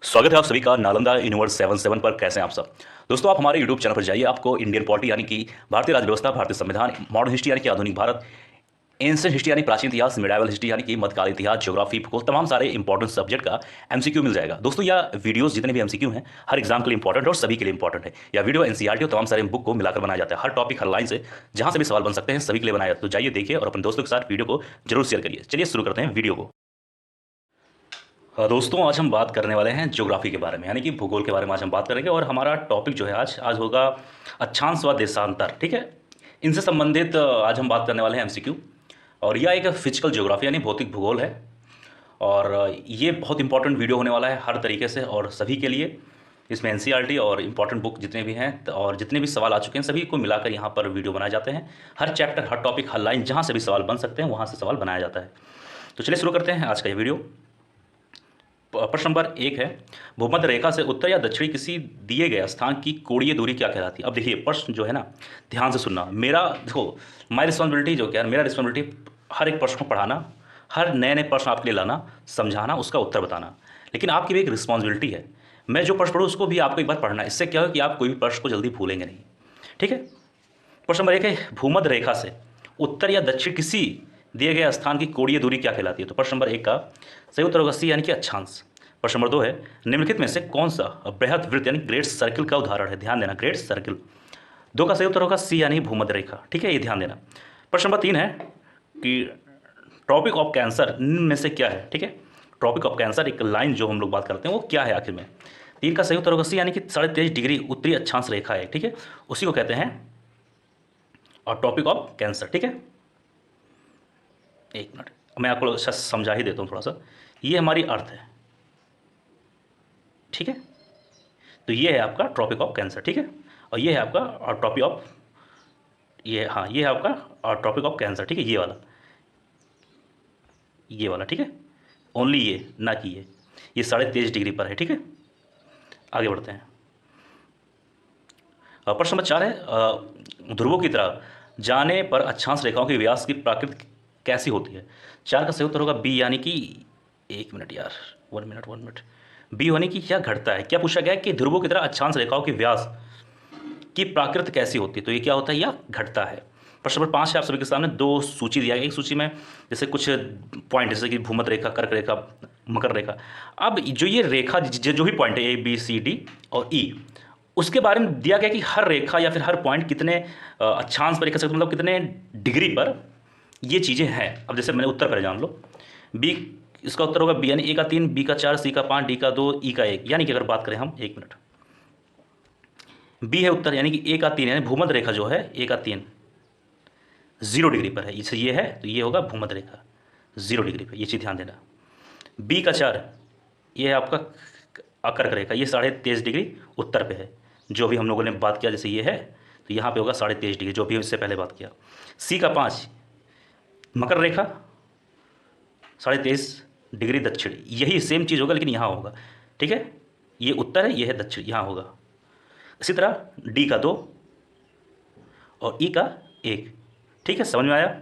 स्वागत है आप सभी का नालंदा यूनिवर्स 77 पर। कैसे हैं आप सब दोस्तों। आप हमारे यूट्यूब चैनल पर जाइए, आपको इंडियन पॉलिटी यानी कि भारतीय राज्य व्यवस्था, भारतीय संविधान, मॉडर्न हिस्ट्री यानी कि आधुनिक भारत, एंशिएंट हिस्ट्री यानी प्राचीन इतिहास, मिडाइवल हिस्ट्री यानी कि मध्यकालीन इतिहास, ज्योग्राफी, भूगोल, तमाम सारे इंपॉर्टेंट सब्जेक्ट का एमसीक्यू मिल जाएगा। दोस्तों यह वीडियोस जितने भी एमसीक्यू हैं हर एग्जाम के लिए इंपॉर्टेंट है और सभी के लिए इंपॉर्टेंट है। यह वीडियो एनसीईआरटी और तमाम सारे बुक को मिलाकर बनाया जाता है। हर टॉपिक हर लाइन से जहां से भी सवाल बन सकते हैं सभी के लिए बनाया जाता है। तो जाइए देखिए और अपने दोस्तों के साथ वीडियो को जरूर शेयर करिए। चलिए शुरू करते हैं वीडियो को। दोस्तों आज हम बात करने वाले हैं ज्योग्राफी के बारे में, यानी कि भूगोल के बारे में आज हम बात करेंगे। और हमारा टॉपिक जो है आज होगा अक्षांश व देशांतर। ठीक है, इनसे संबंधित आज हम बात करने वाले हैं एमसीक्यू। और यह एक फिजिकल ज्योग्राफी यानी भौतिक भूगोल है। और ये बहुत इंपॉर्टेंट वीडियो होने वाला है हर तरीके से और सभी के लिए। इसमें एनसीईआरटी और इंपॉर्टेंट बुक जितने भी हैं और जितने भी सवाल आ चुके हैं सभी को मिलाकर यहाँ पर वीडियो बनाए जाते हैं। हर चैप्टर, हर टॉपिक, हर लाइन जहाँ से भी सवाल बन सकते हैं वहाँ से सवाल बनाया जाता है। तो चलिए शुरू करते हैं आज का ये वीडियो। प्रश्न नंबर 1 है, भूमध्य रेखा से उत्तर या दक्षिणी किसी दिए गए स्थान की कोणीय दूरी क्या कहलाती है। अब देखिए प्रश्न जो है ना, ध्यान से सुनना। मेरा देखो, माई रिस्पॉन्सिबिलिटी जो क्या है, मेरा रिस्पॉन्सिबिलिटी हर एक प्रश्न को पढ़ाना, हर नए नए प्रश्न आपके लिए लाना, समझाना, उसका उत्तर बताना। लेकिन आपकी भी एक रिस्पॉन्सिबिलिटी है, मैं जो प्रश्न पढ़ूँ उसको भी आपको एक बार पढ़ना है। इससे क्या हो कि आप कोई भी प्रश्न को जल्दी भूलेंगे नहीं। ठीक है, प्रश्न नंबर 1 है, भूमध्य रेखा से उत्तर या दक्षिण किसी दिए गए स्थान की कोणीय दूरी क्या कहलाती है। तो प्रश्न नंबर 1 का सही उत्तर होगा सी यानी कि अक्षांश। प्रश्न नंबर 2 है, निम्नलिखित में से कौन सा बृहद वृत्त यानी ग्रेट सर्किल का उदाहरण है। ध्यान देना, ग्रेट सर्किल। 2 का सही उत्तर होगा सी यानी भूमध्य रेखा। ठीक है, ये ध्यान देना। प्रश्न नंबर 3 है कि ट्रॉपिक ऑफ कैंसर निम्न में से क्या है। ठीक है, ट्रॉपिक ऑफ कैंसर एक लाइन जो हम लोग बात करते हैं वो क्या है आखिर में। 3 का सही उत्तर होगा सी यानी कि 23.5 डिग्री उत्तरी अक्षांश रेखा है। ठीक है, उसी को कहते हैं और टॉपिक ऑफ कैंसर। ठीक है, एक मिनट मैं आपको समझा ही देता हूँ थोड़ा सा। ये हमारी अर्थ है। ठीक है, तो ये है आपका ट्रॉपिक ऑफ कैंसर। ठीक है, और ये है आपका ट्रॉपिक ऑफ, ये हाँ ये है आपका ट्रॉपिक ऑफ कैंसर। ठीक है, ये वाला। ठीक है, ओनली ये, ना कि ये 23.5 डिग्री पर है। ठीक है, आगे बढ़ते हैं। प्रश्न नंबर 4 है, ध्रुवों की तरह जाने पर अक्षांश रेखाओं के व्यास की प्राकृति कैसी होती है। 4 का सही उत्तर होगा बी यानी कि, एक मिनट यार, वन मिनट, बी यानी कि क्या घटता है। क्या पूछा गया है कि ध्रुवों की तरह अक्षांश रेखाओं के व्यास की प्राकृति कैसी होती है, तो ये क्या होता है, या घटता है। प्रश्न नंबर 5 है, आप सभी के सामने 2 सूची दिया गया। एक सूची में जैसे कुछ पॉइंट जैसे कि भूमध्य रेखा, कर्क रेखा, मकर रेखा। अब जो ये रेखा जो भी पॉइंट है ए बी सी डी और ई, उसके बारे में दिया गया कि हर रेखा या फिर हर पॉइंट कितने अक्षांश पर, मतलब कितने डिग्री पर ये चीज़ें हैं। अब जैसे मैंने उत्तर पहले जान लो, बी, इसका उत्तर होगा बी यानी ए का 3, बी का 4, सी का 5, डी का 2, ई का 1। यानी कि अगर बात करें हम, एक मिनट, बी है उत्तर यानी कि ए का 3, यानी भूमध्य रेखा जो है ए का 3 0 डिग्री पर है। इसे ये है तो ये होगा भूमध्य रेखा 0 डिग्री पर, ये चीज़ ध्यान देना। बी का 4 ये है आपका कर्क रेखा, ये 23.5 डिग्री उत्तर पे है। जो भी हम लोगों ने बात किया जैसे ये है तो यहाँ पे होगा 23.5 डिग्री, जो भी इससे पहले बात किया। सी का 5 मकर रेखा 23.5 डिग्री दक्षिण, यही सेम चीज़ होगा लेकिन यहाँ होगा। ठीक है, ये उत्तर है, ये है दक्षिण, यहाँ होगा। इसी तरह डी का 2 और ई का 1। ठीक है, समझ में आया।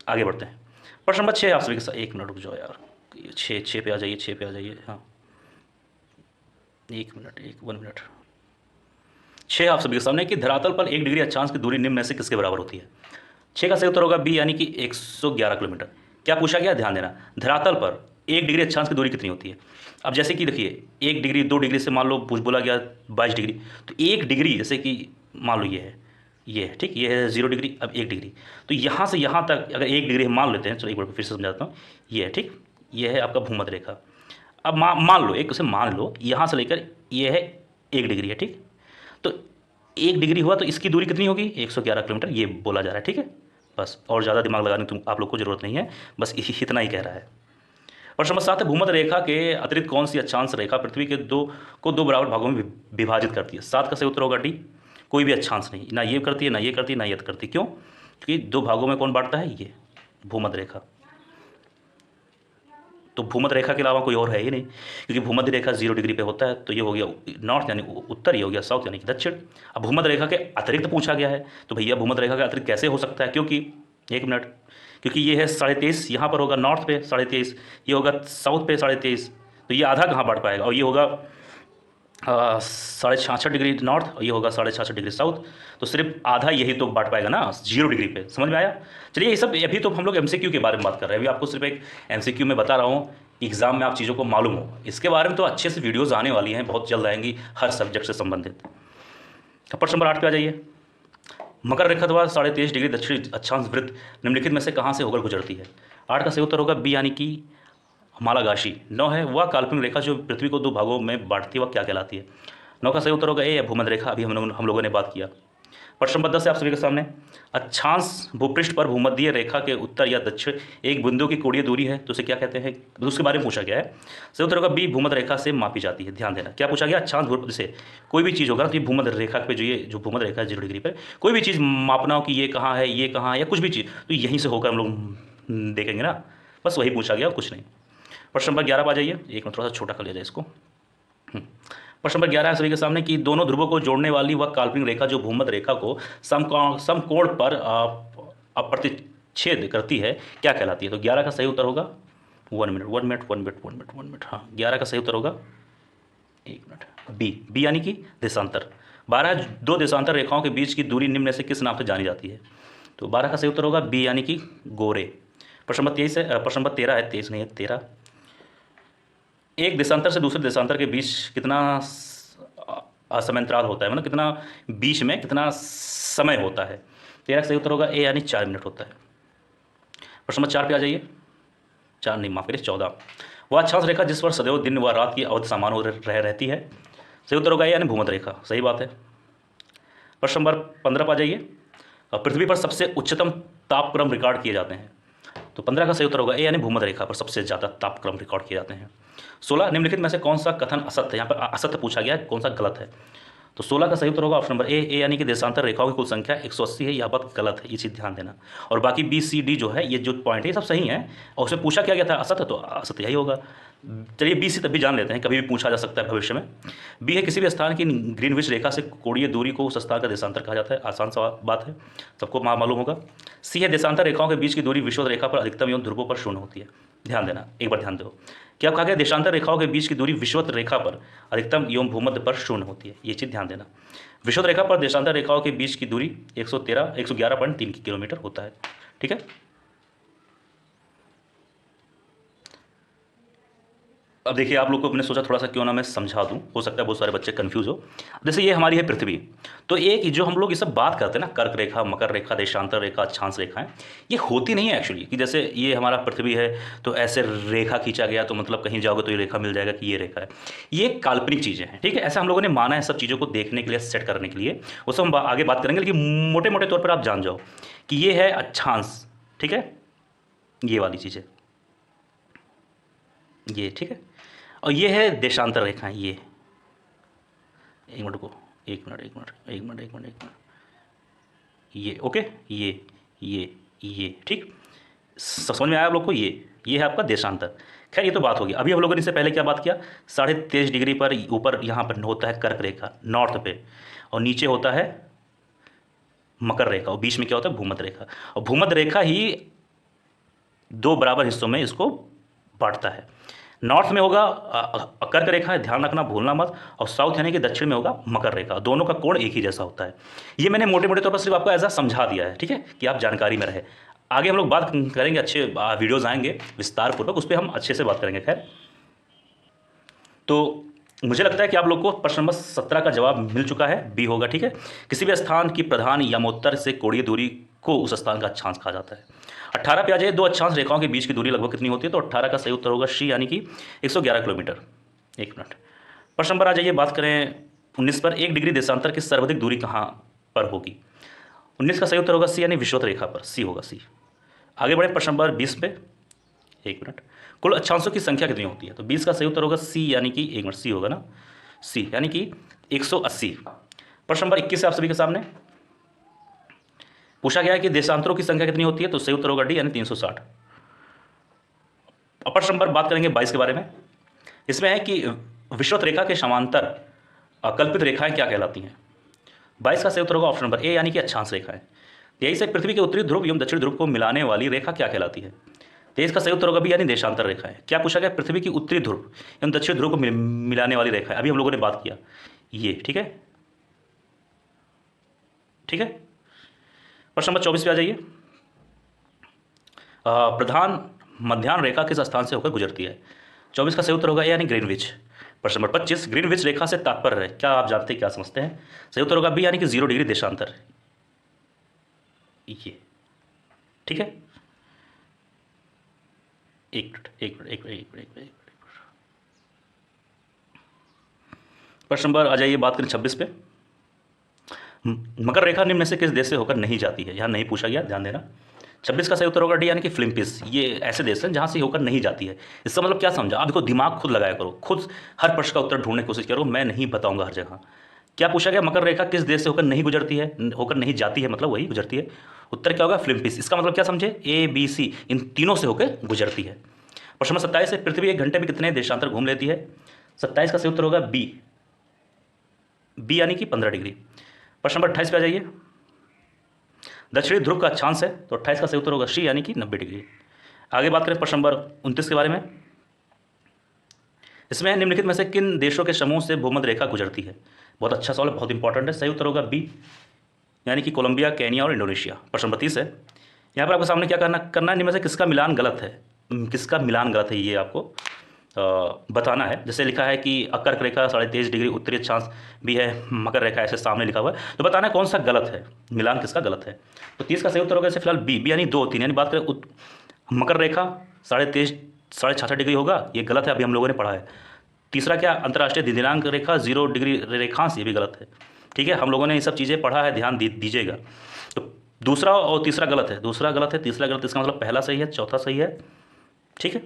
आगे बढ़ते हैं। प्रश्न नंबर 6 आप सभी के साथ, एक मिनट रुक जाओ यार, 6 पे आ जाइए, 6 पे आ जाइए। हाँ, एक मिनट, 1 मिनट। 6 आप सभी के सामने कि धरातल पर 1 डिग्री अक्षांश की दूरी निम्न में से किसके बराबर होती है। 6 का सही उत्तर होगा बी यानी कि 111 किलोमीटर। क्या पूछा गया, ध्यान देना, धरातल पर 1 डिग्री अक्षांश की दूरी कितनी होती है। अब जैसे कि देखिए 1 डिग्री, 2 डिग्री से मान लो बोला गया 22 डिग्री, तो 1 डिग्री जैसे कि मान लो ये है ठीक, ये है 0 डिग्री। अब 1 डिग्री, तो यहाँ से यहाँ तक अगर 1 डिग्री हम मान लेते हैं, चलो एक बार फिर से समझाता हूँ। ये है ठीक, ये है आपका भूमध्य रेखा। अब मान लो, एक उसे मान लो यहाँ से लेकर ये है 1 डिग्री है ठीक, तो 1 डिग्री हुआ तो इसकी दूरी कितनी होगी, 111 किलोमीटर ये बोला जा रहा है। ठीक है, बस और ज़्यादा दिमाग लगाने की आप लोग को जरूरत नहीं है, बस इतना ही कह रहा है। प्रश्न नंबर 7 है, भूमध्य रेखा के अतिरिक्त कौन सी अक्षांश रेखा पृथ्वी के दो बराबर भागों में विभाजित करती है। 7 का सही उत्तर होगा डी, कोई भी अक्षांश नहीं, ना ये करती है, ना ये करती है, ना ये करती। क्यों, क्योंकि 2 भागों में कौन बांटता है, ये भूमध्य रेखा। तो भूमध्य रेखा के अलावा कोई और है ही नहीं, क्योंकि भूमध्य रेखा 0 डिग्री पे होता है, तो ये हो गया नॉर्थ यानी उत्तर, ये हो गया साउथ यानी कि दक्षिण। अब भूमध्य रेखा के अतिरिक्त पूछा गया है, तो भैया भूमध्य रेखा के अतिरिक्त कैसे हो सकता है, क्योंकि एक मिनट, क्योंकि ये है 23.5, यहाँ पर होगा नॉर्थ पे 23.5, ये होगा साउथ पे 23.5, तो ये आधा कहाँ बांट पाएगा, और ये होगा 6.66 डिग्री नॉर्थ और ये होगा 6.66 डिग्री साउथ। तो सिर्फ आधा यही तो बांट पाएगा ना 0 डिग्री पे, समझ में आया। चलिए ये सब अभी तो हम लोग एमसीक्यू के बारे में बात कर रहे हैं, अभी आपको सिर्फ एक एमसीक्यू में बता रहा हूँ, एग्जाम में आप चीज़ों को मालूम हो। इसके बारे में तो अच्छे से वीडियोज़ आने वाली हैं, बहुत जल्द आएंगी हर सब्जेक्ट से संबंधित। प्रश्न नंबर 8 पे आ जाइए। मकर रेखा द्वारा 23.5 डिग्री दक्षिणी अक्षांश वृत्त निम्नलिखित में से कहाँ से होकर गुजरती है। 8 का सही उत्तर होगा बी यानी कि मालागाशी। 9 है वह काल्पनिक रेखा जो पृथ्वी को 2 भागों में बांटती है वह क्या कहलाती है। 9 का सही उत्तर होगा ए या भूमध्य रेखा, अभी हम लोगों ने बात किया। प्रश्न नंबर 10 है आप सभी के सामने। अक्षांश भूपृष्ठ पर भूमध्य रेखा के उत्तर या दक्षिण एक बिंदु की कोणीय दूरी है तो उसे क्या कहते हैं, तो उसके बारे में पूछा गया है। सही उत्तर होगा बी भूमध्य रेखा से मापी जाती है। ध्यान देना क्या पूछा गया, अक्षांश भूपृष्ठ से कोई भी चीज़ होगा तो ये भूमध्य रेखा पे जो भूमध्य रेखा है 0 डिग्री पर कोई भी चीज़ मापना हो कि ये कहाँ है ये कहाँ है या कुछ भी चीज़, तो यहीं से होकर हम लोग देखेंगे ना, बस वही पूछा गया, कुछ नहीं। प्रश्न नंबर 11 पर आ जाइए, एक मिनट थोड़ा सा छोटा कर लिया जाए इसको। प्रश्न नंबर 11 है सभी के सामने कि दोनों ध्रुवों को जोड़ने वाली वह काल्पनिक रेखा जो भूमध्य रेखा को समकोण पर अप्रतिच्छेद करती है क्या कहलाती है। तो 11 का सही उत्तर होगा 1 मिनट, हाँ 11 का सही उत्तर होगा 1 मिनट बी यानी कि देशांतर। 12 दो देशांतर रेखाओं के बीच की दूरी निम्न में से किस नाम से जानी जाती है। तो 12 का सही उत्तर होगा बी यानी कि गोरे। प्रश्न नंबर 23 है, प्रश्न नंबर 13 है, 23 नहीं है 13। एक देशांतर से दूसरे देशांतर के बीच कितना असमयांतराल होता है, मतलब कितना बीच में कितना समय होता है। 13 का सही उत्तर होगा ए यानी 4 मिनट होता है। प्रश्न नंबर 4 पे आ जाइए, 4 नहीं माफ करिए 14। वह अक्षांश रेखा जिस पर सदैव दिन व रात की अवधि समान हो रहती है। सही उत्तर होगा ए यानी भूमध्य रेखा, सही बात है। प्रश्न नंबर 15 पर आ जाइए। पृथ्वी पर सबसे उच्चतम तापक्रम रिकॉर्ड किए जाते हैं। तो 15 का सही उत्तर होगा ए यानी भूमध्य रेखा पर सबसे ज़्यादा तापक्रम रिकॉर्ड किए जाते हैं। 16 निम्नलिखित में से कौन सा कथन असत्य है, यहाँ पर असत्य पूछा गया है, कौन सा गलत है। तो 16 का सही उत्तर होगा ऑप्शन नंबर ए यानी कि देशांतर रेखाओं की कुल संख्या 180 है, यह बात गलत है, ये चीज़ ध्यान देना। और बाकी बी सी डी जो है ये जो पॉइंट है ये सब सही है, और उसमें पूछा क्या गया था असत्य, तो असत्य यही होगा। चलिए बी सी तभी जान लेते हैं, कभी भी पूछा जा सकता है भविष्य में। बी है किसी भी स्थान की ग्रीनविच रेखा से कोणीय दूरी को उस स्थान का देशांतर कहा जाता है, आसान सा बात है, सबको मालूम होगा। सी है देशांतर रेखाओं के बीच की दूरी विषुवत रेखा पर अधिकतम एवं ध्रुवों पर शून्य होती है। ध्यान देना, एक बार ध्यान दो, क्या कहा गया, देशांतर रेखाओं के बीच की दूरी विषुवत रेखा पर अधिकतम एवं भूमध्य पर शून्य होती है, ये चीज़ ध्यान देना। विषुवत रेखा पर देशांतर रेखाओं के बीच की दूरी 111.3 किलोमीटर होता है, ठीक है। अब देखिए आप लोग को अपने सोचा थोड़ा सा क्यों ना मैं समझा दूं, हो सकता है बहुत सारे बच्चे कंफ्यूज हो। जैसे ये हमारी है पृथ्वी, तो एक जो हम लोग ये सब बात करते हैं ना, कर्क रेखा, मकर रेखा, देशांतर रेखा, अक्षांश रेखाएं, ये होती नहीं है एक्चुअली कि जैसे ये हमारा पृथ्वी है तो ऐसे रेखा खींचा गया तो मतलब कहीं जाओगे तो ये रेखा मिल जाएगा कि ये रेखा है। ये काल्पनिक चीज़ें हैं, ठीक है, ऐसा हम लोगों ने माना है सब चीज़ों को देखने के लिए, सेट करने के लिए, वो सब हम आगे बात करेंगे, लेकिन मोटे मोटे तौर पर आप जान जाओ कि ये है अक्षांश, ठीक है, ये वाली चीज़ें ये, ठीक है, और ये है देशांतर रेखाएं, ये एक मिनट को एक मिनट ये ओके, ये ठीक, समझ में आया आप लोग को। ये है आपका देशांतर। खैर ये तो बात होगी। अभी हम लोगों ने इससे पहले क्या बात किया, 23.5 डिग्री पर ऊपर यहाँ पर होता है कर्क रेखा नॉर्थ पे, और नीचे होता है मकर रेखा, और बीच में क्या होता है भूमध्य रेखा, और भूमध्य रेखा ही 2 बराबर हिस्सों में इसको बांटता है। नॉर्थ में होगा कर्क रेखा है, ध्यान रखना भूलना मत, और साउथ यानी कि दक्षिण में होगा मकर रेखा, दोनों का कोण एक ही जैसा होता है। ये मैंने मोटे मोटे तौर पर सिर्फ आपको ऐसा समझा दिया है, ठीक है, कि आप जानकारी में रहे। आगे हम लोग बात करेंगे, अच्छे वीडियोज़ आएंगे विस्तार पूर्वक, उस पर हम अच्छे से बात करेंगे। खैर तो मुझे लगता है कि आप लोग को प्रश्न नंबर 17 का जवाब मिल चुका है, बी होगा, ठीक है। किसी भी स्थान की प्रधान यमोत्तर से कोणीय दूरी को उस स्थान का अक्षांश कहा जाता है। 18 पे आ जाइए, 2 अक्षांश रेखाओं के बीच की दूरी लगभग कितनी होती है। तो 18 का सही उत्तर होगा सी यानी कि 111 किलोमीटर। 1 मिनट। प्रश्न नंबर आ जाइए, बात करें 19 पर, 1 डिग्री देशांतर की सर्वाधिक दूरी कहाँ पर होगी। 19 का सही उत्तर होगा सी यानी विषुवत रेखा पर, सी होगा सी। आगे बढ़े प्रश्न नंबर 20 पे, 1 मिनट। कुल अक्षांशों की संख्या कितनी होती है। तो 20 का सही उत्तर होगा सी यानी कि 1 मिनट, सी होगा ना, सी यानी कि 180। प्रश्न नंबर 21 है आप सभी के सामने, पूछा गया है कि देशांतरों की संख्या कितनी होती है। तो सही उत्तर होगा डी यानी 360। प्रश्न नंबर बात करेंगे 22 के बारे में, इसमें है कि विषुवत रेखा के समांतर कल्पित रेखाएं क्या कहलाती हैं। 22 का सही उत्तर होगा ऑप्शन नंबर ए यानी कि अक्षांश रेखाएं। 23 से पृथ्वी के उत्तरी ध्रुव एवं दक्षिण ध्रुव को मिलाने वाली रेखा क्या कहलाती है। 23 का सही उत्तर होगा बी यानी देशांतर रेखा है। क्या पूछा गया? पृथ्वी की उत्तरी ध्रुव एवं दक्षिण ध्रुव को मिलाने वाली रेखा है, अभी हम लोगों ने बात किया ये, ठीक है। ठीक है, प्रश्न नंबर 24 पे आ जाइए। प्रधान मध्याह्न रेखा किस स्थान से होकर गुजरती है? 24 का सही उत्तर होगा ए यानी ग्रीनविच। प्रश्न नंबर 25, ग्रीनविच रेखा से तात्पर्य है, क्या आप जानते हैं, क्या समझते हैं? सही उत्तर होगा बी यानी कि 0 डिग्री देशांतर, ये, ठीक है। एक मिनट। प्रश्न नंबर आ जाइए, बात करें 26 पे। मकर रेखा निम्न में से किस देश से होकर नहीं जाती है? यहाँ नहीं पूछा गया, ध्यान देना। 26 का सही उत्तर होगा डी यानी कि फिलीपींस। ये ऐसे देश हैं जहाँ से होकर नहीं जाती है। इसका मतलब क्या समझा? आप देखो, दिमाग खुद लगाया करो, खुद हर प्रश्न का उत्तर ढूंढने की कोशिश करो, मैं नहीं बताऊंगा हर जगह। क्या पूछा गया? मकर रेखा किस देश से होकर नहीं गुजरती है, होकर नहीं जाती है, मतलब वही गुजरती है। उत्तर क्या होगा? फिलीपींस। इसका मतलब क्या समझे? ए बी सी इन तीनों से होकर गुजरती है। प्रश्न नंबर 27 है, पृथ्वी 1 घंटे में कितने देशांतर घूम लेती है? 27 का सही उत्तर होगा बी, बी यानी कि 15 डिग्री। प्रश्न नंबर 28 पे आ जाइए। दक्षिणी ध्रुव का अक्षांश है, तो 28 का सही उत्तर होगा सी यानी कि 90 डिग्री। आगे बात करें प्रश्न नंबर 29 के बारे में। इसमें निम्नलिखित में से किन देशों के समूह से भूमध्य रेखा गुजरती है? बहुत अच्छा सवाल है, बहुत इंपॉर्टेंट है। सही उत्तर होगा बी यानी कि कोलंबिया, केनिया और इंडोनेशिया। प्रश्न नंबर 30 है, यहाँ पर आपके सामने क्या करना है, निम्न में से किसका मिलान गलत है? किसका मिलान गलत है ये आपको बताना है। जैसे लिखा है कि कर्क रेखा 23.5 डिग्री उत्तरी अक्षांश भी है, मकर रेखा ऐसे सामने लिखा हुआ है, तो बताना है कौन सा गलत है, मिलान किसका गलत है। तो 30 का सही उत्तर होगा जैसे फिलहाल बी, बी यानी 2 3, यानी बात करें मकर रेखा 23.5 66 डिग्री होगा, ये गलत है, अभी हम लोगों ने पढ़ा है। तीसरा क्या? अंतर्राष्ट्रीय दिनांक रेखा 0 डिग्री रेखांश, ये भी गलत है, ठीक है। हम लोगों ने ये सब चीज़ें पढ़ा है, ध्यान दीजिएगा। तो दूसरा और तीसरा गलत है, दूसरा गलत है, तीसरा गलत, इसका मतलब पहला सही है, चौथा सही है, ठीक है।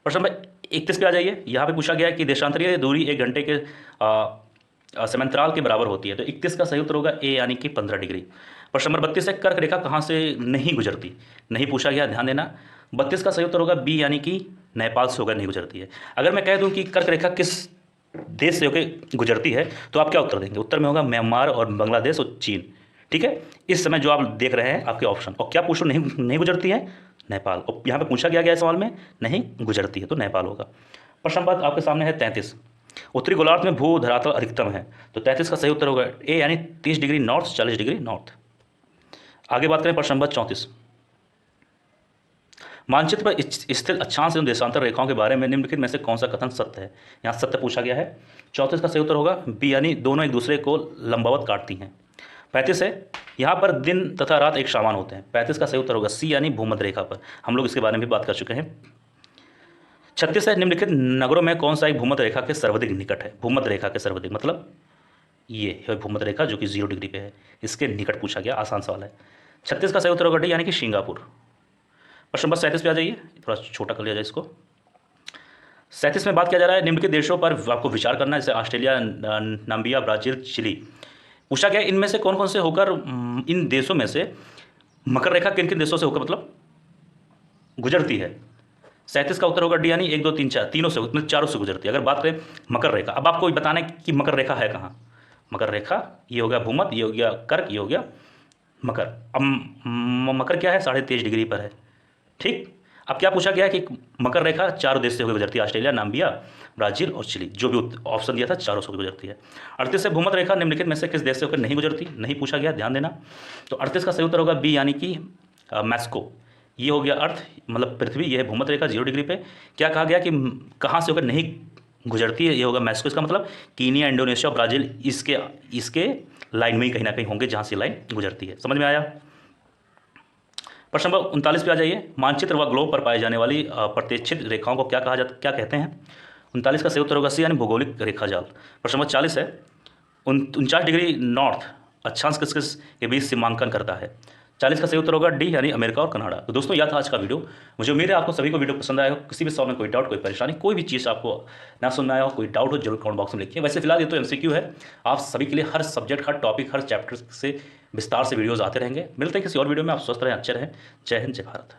प्रश्न नंबर 31 पे आ जाइए। यहाँ पे पूछा गया है कि देशांतरीय दूरी 1 घंटे के समांतराल के बराबर होती है, तो 31 का सही उत्तर होगा ए यानी कि 15 डिग्री। प्रश्न नंबर 32 है, कर्क रेखा कहाँ से नहीं गुजरती? नहीं पूछा गया, ध्यान देना। 32 का सही उत्तर होगा बी यानी कि नेपाल से होकर नहीं गुजरती है। अगर मैं कह दूँ कि कर्क रेखा किस देश से होकर गुजरती है, तो आप क्या उत्तर देंगे? उत्तर में होगा म्यांमार और बांग्लादेश और चीन, ठीक है। इस समय जो आप देख रहे हैं आपके ऑप्शन, और क्या पूछो नहीं गुजरती है? नेपाल। और यहाँ पे पूछा गया सवाल में नहीं गुजरती है, तो नेपाल होगा। प्रश्न नंबर आपके सामने है 33, उत्तरी गोलार्ध में भू धरातल अधिकतम है, तो 33 का सही उत्तर होगा ए यानी 30 डिग्री नॉर्थ, 40 डिग्री नॉर्थ। आगे बात करें प्रश्न नंबर 34, मानचित्र पर स्थित अक्षांश एवं देशांतर रेखाओं के बारे में निम्नलिखित में से कौन सा कथन सत्य है? यहाँ सत्य पूछा गया है। 34 का सही उत्तर होगा बी यानी दोनों एक दूसरे को लंबवत काटती हैं। 35 है, यहाँ पर दिन तथा रात एक समान होते हैं। 35 का सही उत्तर होगा सी यानी भूमध्य रेखा पर, हम लोग इसके बारे में भी बात कर चुके हैं। 36 है, निम्नलिखित नगरों में कौन सा एक भूमध्य रेखा के सर्वाधिक निकट है? भूमध्य रेखा के सर्वाधिक मतलब ये है भूमध्य रेखा जो कि 0 डिग्री पे है, इसके निकट पूछा गया, आसान सवाल है। 36 का सही उत्तर होगा डी यानी कि सिंगापुर। प्रश्न नंबर 37 पे आ जाइए, थोड़ा छोटा कर लिया जाए इसको। 37 में बात किया जा रहा है निम्नलिखित देशों पर आपको विचार करना है, जैसे ऑस्ट्रेलिया, नामीबिया, ब्राजील, चिली। पूछा गया इनमें से कौन कौन से होकर, इन देशों में से मकर रेखा किन किन देशों से होकर मतलब गुजरती है? 37 का उत्तर होगा डी यानी 1 2 3 4, तीनों से, मतलब चारों से गुजरती है। अगर बात करें मकर रेखा, अब आपको बताना है कि मकर रेखा है कहाँ। मकर रेखा ये हो गया भूमध्य, ये हो गया कर्क, ये हो गया मकर। अब मकर क्या है? 23.5 डिग्री पर है, ठीक। अब क्या पूछा गया कि मकर रेखा 4 देश से होकर गुजरती है, ऑस्ट्रेलिया, नामीबिया, ब्राजील और चिली, जो भी ऑप्शन दिया था चारों से गुजरती है। 38 से भूमध्य रेखा निम्नलिखित में से किस देश से होकर नहीं गुजरती? नहीं पूछा गया, ध्यान देना। तो 38 का सही उत्तर होगा बी यानी कि मैक्सिको। ये हो गया अर्थ, मतलब पृथ्वी, ये है भूमध्य रेखा 0 डिग्री पे। क्या कहा गया कि कहाँ से होकर नहीं गुजरती है? ये होगा मैक्सिको। इसका मतलब कीनिया, इंडोनेशिया और ब्राजील इसके लाइन में ही कहीं ना कहीं होंगे जहाँ से लाइन गुजरती है। समझ में आया? प्रश्न नंबर 39 पे आ जाइए। मानचित्र व ग्लोब पर पाई जाने वाली प्रतिच्छिद रेखाओं को क्या कहते हैं? 39 का सही उत्तर होगा सी यानी भौगोलिक रेखाजाल। प्रश्न नंबर 40 है, 49 डिग्री नॉर्थ अक्षांश किस किस के बीच सीमांकन करता है? 40 का सही उत्तर होगा डी यानी अमेरिका और कनाडा। तो दोस्तों यह था आज का वीडियो। मुझे उम्मीद है आपको सभी को वीडियो पसंद आया हो। किसी भी सवाल में कोई डाउट, कोई परेशानी, कोई भी चीज़ आपको ना समझ में आया हो, कोई डाउट हो, जरूर कमेंट बॉक्स में लिखिए। वैसे फिलहाल ये तो MCQ है, आप सभी के लिए हर सब्जेक्ट, हर टॉपिक, हर चैप्टर से विस्तार से वीडियोज़ आते रहेंगे। मिलते हैं किसी और वीडियो में। आप स्वस्थ रहें, अच्छे रहें। जय हिंद, जय भारत।